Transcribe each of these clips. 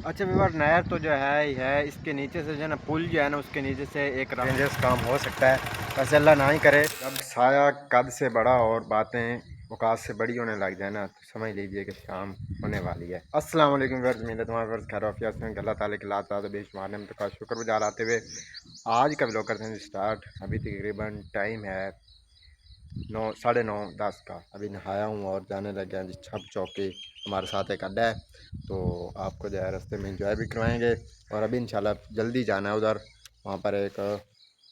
अच्छा व्यूअर, नहर तो जो है ही है, इसके नीचे से जो है ना पुल जो है ना उसके नीचे से एक डेंजरस काम हो सकता है। वैसे अल्लाह ना ही करे। जब साया कद से बड़ा और बातें औकात से बड़ी होने लग जाए ना तो समझ लीजिए कि शाम होने वाली है। अस्सलाम वालेकुम व्यूअर्स, उम्मीद है तुम्हारे वर्ष खैर आफियत से अल्लाह ताला की लात ज़्यादा बेशुमार नेमतों का शुक्रगुजार आते हुए आज का व्लॉग करते हैं स्टार्ट। अभी तकरीबन टाइम है 9, 9:30, 10 का। अभी नहाया हूँ और जाने लगे हैं जी छप चौकी। हमारे साथ एक अड्डा है तो आपको जो है रास्ते में इंजॉय भी करवाएंगे। और अभी इंशाल्लाह जल्दी जाना है उधर। वहाँ पर एक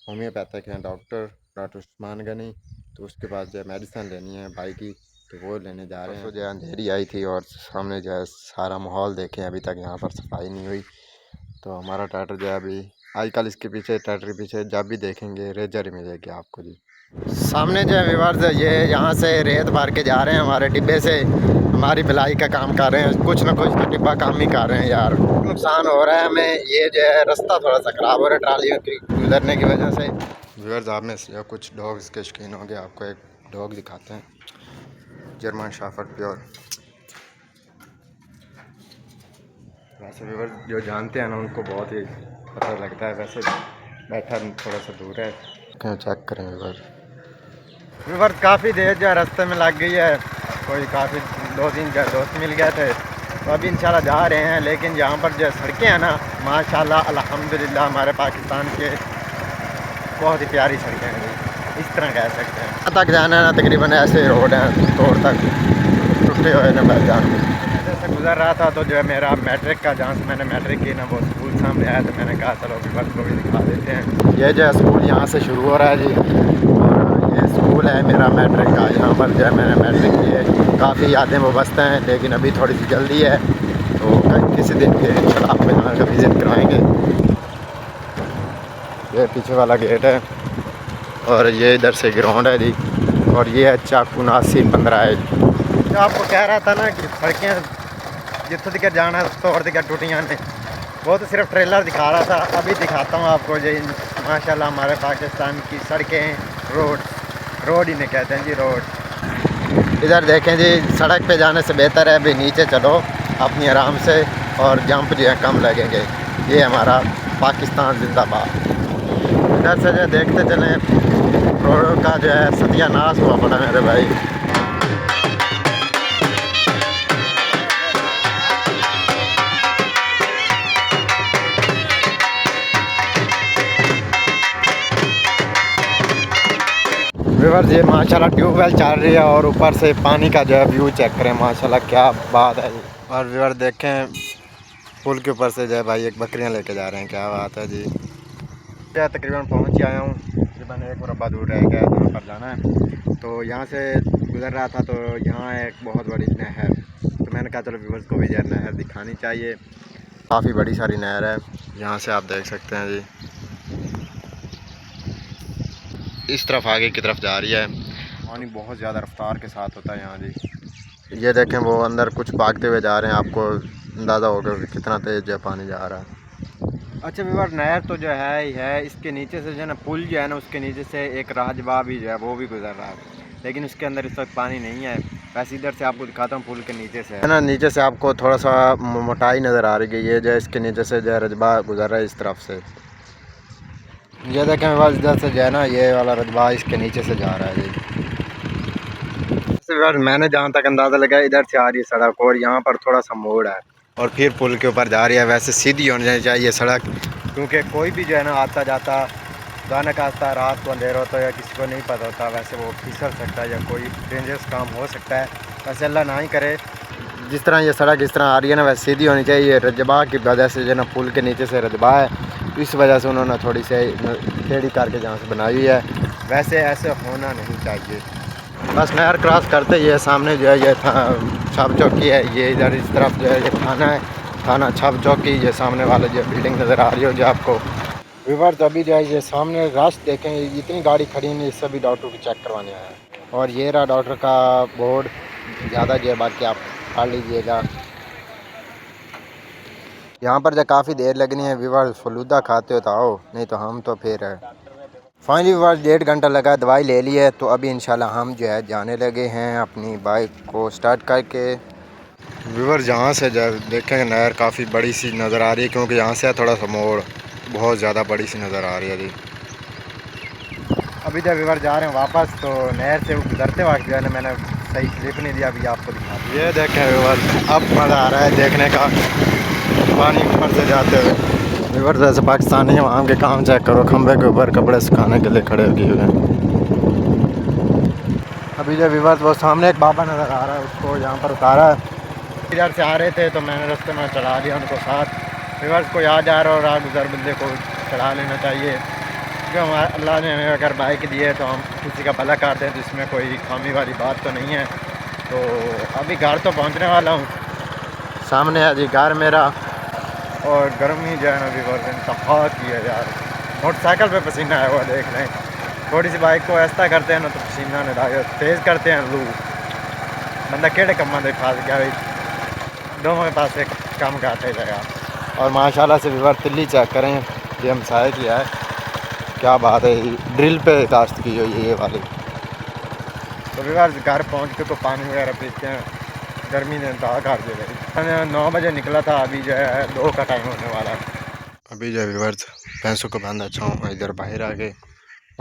होम्योपैथिक हैं डॉक्टर उस्मान गनी, तो उसके पास जो है मेडिसिन लेनी है भाई की, तो वो लेने जा रहे हैं। तो जो है अंधेरी आई थी और सामने जो है सारा माहौल देखें, अभी तक यहाँ पर सफाई नहीं हुई। तो हमारा ट्रैक्टर जो है अभी आजकल इसके पीछे ट्रैक्टर के पीछे जब भी देखेंगे रेजर ही मिलेगी आपको जी। सामने जो है व्यूअर्स, ये यहाँ से रेत भर के जा रहे हैं हमारे डिब्बे से, हमारी भलाई का काम कर रहे हैं। कुछ ना कुछ तो डिब्बा काम ही कर रहे हैं यार। नुकसान हो रहा है हमें, ये जो है रास्ता थोड़ा सा ख़राब हो रहा है ट्रालियों की गुजरने की वजह से। व्यूअर्स, आप में से कुछ डॉग्स के शौकीन होंगे, आपको एक डॉग दिखाते हैं, जर्मन शेफर्ड प्योर। वैसे व्यूअर्स जो जानते हैं ना उनको बहुत ही पता लगता है, वैसे बैठा थोड़ा सा दूर है। चेक करें व्यूअर्स, काफ़ी देर जो है रास्ते में लग गई है। कोई काफ़ी 2-3 दोस्त मिल गए थे तो अभी इंशाल्लाह जा रहे हैं। लेकिन यहाँ पर जो सड़कें हैं ना माशाल्लाह अल्हम्दुलिल्लाह हमारे पाकिस्तान के बहुत ही प्यारी सड़कें हैं जी, इस तरह कह सकते हैं। यहाँ तक जाना है ना तकरीबन ऐसे रोड हैं, तोड़ तक टूटे हुए ना जान। से गुजर रहा था तो जो है मेरा मैट्रिक का जहाँ से मैंने मैट्रिक की ना वो स्कूल सामने आया, तो मैंने कहा चलो व्यूअर्स को भी दिखा देते हैं। ये जो है स्कूल यहाँ से शुरू हो रहा है जी, और ये स्कूल है मेरा मैट्रिक का। यहाँ पर जो है मैंने मैट्रिक की है। काफ़ी यादें वाबस्ता हैं, लेकिन अभी थोड़ी सी जल्दी है तो किसी दिन फिर इंशाल्लाह आपको यहाँ का विज़िट करवाएँगे। ये पीछे वाला गेट है और ये इधर से ग्राउंड है जी, और ये है चाकू नासिर 15 है जी। जो आपको कह रहा था ना कि सड़कें जितों तक जाना तोड़ तक टूटियाँ ने, वो तो सिर्फ ट्रेलर दिखा रहा था। अभी दिखाता हूँ आपको जी माशाल्लाह हमारे पाकिस्तान की सड़कें, रोड ही नहीं कहते हैं जी, रोड। इधर देखें जी, सड़क पे जाने से बेहतर है अभी नीचे चलो अपनी आराम से, और जंप जो है कम लगेंगे। ये हमारा पाकिस्तान जिंदाबाद। इधर से जो देखते चलें रोड का जो है सत्यानाश हुआ पड़ा मेरे भाई। व्यूअर्स, ये माशाल्लाह ट्यूबवेल चल रही है और ऊपर से पानी का जो है व्यू चेक करें, माशाल्लाह क्या बात है जी। और व्यूअर्स देखें पुल के ऊपर से जो है भाई एक बकरियां लेके जा रहे हैं, क्या बात है जी। क्या तकरीबन पहुंच ही आया हूँ, तकरीबन 1 मुरब्बा दूर रह गया है, जहाँ पर जाना है। तो यहाँ से गुजर रहा था तो यहाँ एक बहुत बड़ी नहर, तो मैंने कहा चलो व्यूअर्स को भी जो नहर दिखानी चाहिए। काफ़ी बड़ी सारी नहर है, यहाँ से आप देख सकते हैं जी, इस तरफ आगे की तरफ जा रही है। पानी बहुत ज़्यादा रफ्तार के साथ होता है यहाँ जी। ये देखें वो अंदर कुछ भागते हुए जा रहे हैं, आपको अंदाज़ा होगा कि कितना तेज़ जो पानी जा रहा है। अच्छा व्यूअर, नहर तो जो है ही है, इसके नीचे से जो है ना पुल जो है ना उसके नीचे से एक राजबा भी जो है वो भी गुजर रहा है, लेकिन उसके अंदर इस वक्त पानी नहीं है। वैसे इधर से आपको दिखाता हूँ, पुल के नीचे से है ना, नीचे से आपको थोड़ा सा मोटाई नज़र आ रही है। ये जो है इसके नीचे से जो है रजबा गुजर रहा है इस तरफ से। ये देखें बस इधर से जो है ना ये वाला रजबा इसके नीचे से जा रहा है जी। मैंने जहाँ तक अंदाज़ा लगाया इधर से आ रही है सड़क, और यहाँ पर थोड़ा सा मोड़ है और फिर पुल के ऊपर जा रही है। वैसे सीधी होनी चाहिए सड़क, क्योंकि कोई भी जो है ना आता जाता गाना कास्ता रात को अंधेरा होता है या किसी को नहीं पता होता, वैसे वो फिसल सकता है या कोई डेंजरस काम हो सकता है। वैसे अल्लाह ना ही करे। जिस तरह ये सड़क इस तरह आ रही है ना वैसे सीधी होनी चाहिए। रजबा की वजह से जो है ना पुल के नीचे से रजबा है, इस वजह से उन्होंने थोड़ी सी टेढ़ी करके जहाँ से बनाई हुई है, वैसे ऐसे होना नहीं चाहिए। बस नहर क्रॉस करते ही सामने जो है ये छाप चौकी है। ये इधर इस तरफ जो है ये थाना है, थाना छाप चौकी। ये सामने वाले जो बिल्डिंग नज़र आ रही हो जो आपको व्यूअर्स, अभी जो है ये सामने रश देखें, इतनी गाड़ी खड़ी नहीं, सभी डॉक्टर को चेक करवाने आया है। और ये रहा डॉक्टर का बोर्ड, ज़्यादा जो है बाकी आप पढ़ लीजिएगा। यहाँ पर जो काफ़ी देर लगनी है व्यूअर्स, फलूदा खाते हो तो आओ, नहीं तो हम तो फिर फाइनली व्यूअर्स 1.5 घंटा लगा, दवाई ले ली है। तो अभी इंशाल्लाह हम जो है जाने लगे हैं अपनी बाइक को स्टार्ट करके। व्यूअर जहाँ से जब देखेंगे नहर काफ़ी बड़ी सी नज़र आ रही है, क्योंकि यहाँ से थोड़ा सा मोड़ बहुत ज़्यादा बड़ी सी नज़र आ रही है जी। अभी जब व्यूअर जा रहे हैं वापस, तो नहर से गुजरते वक्त जो है ना मैंने सही क्लिप नहीं दिया, अभी आपको दिखा। ये देखें व्यूअर, अब मज़ा आ रहा है देखने का पानी ऊपर से जाते हुए। व्यूअर जैसे पाकिस्तानी है, वहाँ के काम चेक करो, खंबे के ऊपर कपड़े सुखाने के लिए खड़े किए हुए हैं। अभी जब व्यूअर वो सामने एक बाबा नज़र आ रहा है, उसको यहाँ पर उतारा है। इधर से आ रहे थे तो मैंने रास्ते में चढ़ा दिया उनको साथ। व्यूअर्स को याद आ रहा और राह गुजर बंदे को चढ़ा लेना चाहिए, क्योंकि हमारा अल्लाह ने हमें अगर बाइक दी है तो हम किसी का भला करते हैं, तो इसमें कोई खामी वाली बात तो नहीं है। तो अभी घर तो पहुंचने वाला हूँ, सामने है जी घर मेरा। और गर्मी जो है ना व्यूअर्स इंतहा की है यार, मोटरसाइकिल पे पसीना आया हुआ देख लें। थोड़ी सी बाइक को ऐसा करते हैं ना तो पसीना नहीं तेज़ करते हैं लू, बंदा केड़े कम्मा दे फंस गया भाई। दोनों के पास एक काम काटे जाएगा। और माशाल्लाह से व्यूअर तिल्ली चेक करें, ये हम साए किया है, क्या बात है, ड्रिल पे काश्त की हुई है ये वाली। तो व्यूअर घर पहुंच के तो पानी वगैरह पीते हैं, गर्मी ने इंतहा कर दी भाई। मैंने 9 बजे निकला था, अभी जो है 2 का टाइम होने वाला है। अभी जो व्यूअर भैंसों को बांधा छाँव इधर बाहर आ गए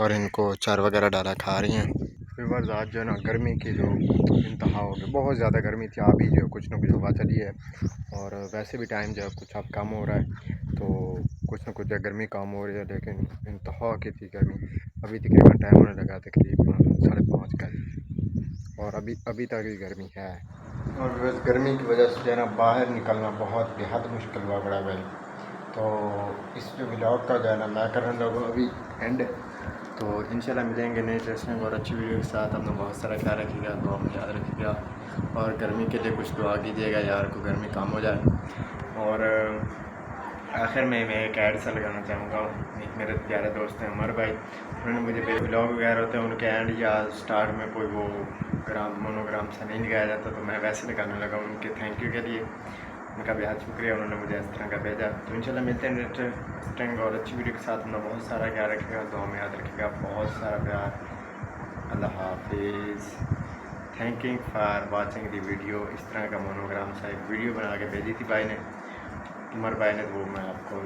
और इनको चार वगैरह डाला खा रही हैं। व्यूअर्स आज जो है ना गर्मी की जो इंतहा हो गई, बहुत ज़्यादा गर्मी थी, अभी जो कुछ ना कुछ हवा चली है। और वैसे भी टाइम जो है कुछ अब कम हो रहा है, तो कुछ ना कुछ गर्मी कम हो रही है, लेकिन इंतहा की थी गर्मी। अभी तकरीबन टाइम होने लगा तकरीबन 5:30 का, और अभी तक ही गर्मी है। और बस गर्मी की वजह से जो है ना बाहर निकलना बहुत बेहद मुश्किल हुआ पड़ा भाई। तो इस व्लॉग का जो है ना मैं करने लगा अभी एंड। तो इंशाल्लाह मिलेंगे नई इंटरेस्टिंग और अच्छी वीडियो के साथ। अपना बहुत सारा ख्याल रखिएगा, दुआ में याद रखिएगा, और गर्मी के लिए कुछ दुआ कीजिएगा यार को गर्मी कम हो जाए। और आखिर में मैं एक ऐड सा लगाना चाहूँगा, एक मेरे प्यारे दोस्त हैं उमर भाई, उन्होंने मुझे व्लॉग वगैरह होते हैं उनके एंड या स्टार्ट में कोई वो मोनोग्राम सा नहीं लगाया जाता, तो मैं वैसे लगाने लगा उनके थैंक यू के लिए। उनका बेहद शुक्रिया, उन्होंने मुझे इस तरह का भेजा। तो इंशाल्लाह मिलते हैं इंटरेस्टिंग और अच्छी वीडियो के साथ। अपना बहुत सारा ख्याल रखिएगा, दुआ में याद रखिएगा, बहुत सारा प्यार। अल्लाह हाफिज़। Thanking for watching the video. इस तरह का मोनोग्राम सा एक वीडियो बना के भेजी थी भाई ने, उमर भाई ने, तो वो मैं आपको